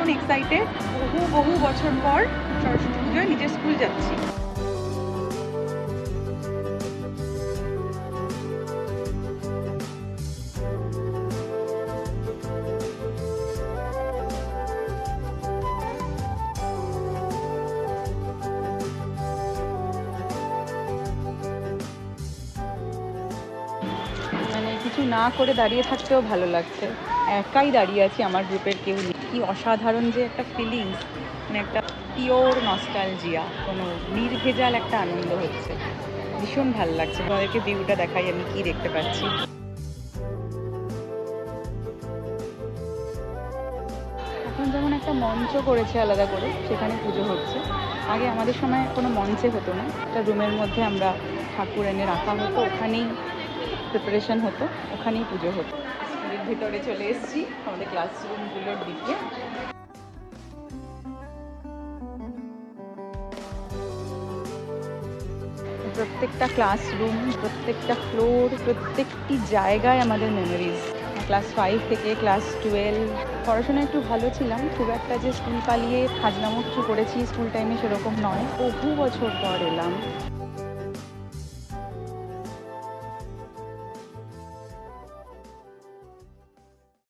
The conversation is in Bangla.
ভীষণ এক্সাইটেড। বহু বহু বছর পর সরস্বতী পুজোয় নিজের স্কুল যাচ্ছি। মানে কিছু না করে দাঁড়িয়ে থাকতেও ভালো লাগছে। একাই দাঁড়িয়ে আছি, আমার গ্রুপের কেউ নেই। কি অসাধারণ যে একটা ফিলিংস, মানে একটা পিওর নস্টালজিয়া, কোনো নির্ভেজাল একটা আনন্দ হচ্ছে। ভীষণ ভালো লাগছে। তোমাদেরকে ভিউটা দেখাই, আমি কি দেখতে পাচ্ছি। এখন যেমন একটা মঞ্চ করেছে আলাদা করে, সেখানে পুজো হচ্ছে। আগে আমাদের সময় কোনো মঞ্চে হতো না, একটা রুমের মধ্যে আমরা ঠাকুর এনে রাখা হতো, ওখানেই প্রিপারেশন হতো, ওখানেই পুজো হতো। স্কুলের ভিতরে চলে এসেছি আমাদের ক্লাসরুমগুলোর দিকে। প্রত্যেকটা ক্লাসরুম, প্রত্যেকটা ফ্লোর, প্রত্যেকটি জায়গায় আমাদের মেমোরিজ। ক্লাস 5 থেকে ক্লাস 12 পড়াশোনায় একটু ভালো ছিলাম, খুব একটা যে স্কুল পালিয়ে ফাজলামো কিছু করেছি স্কুল টাইমে সেরকম নয়। বহু বছর পর এলাম।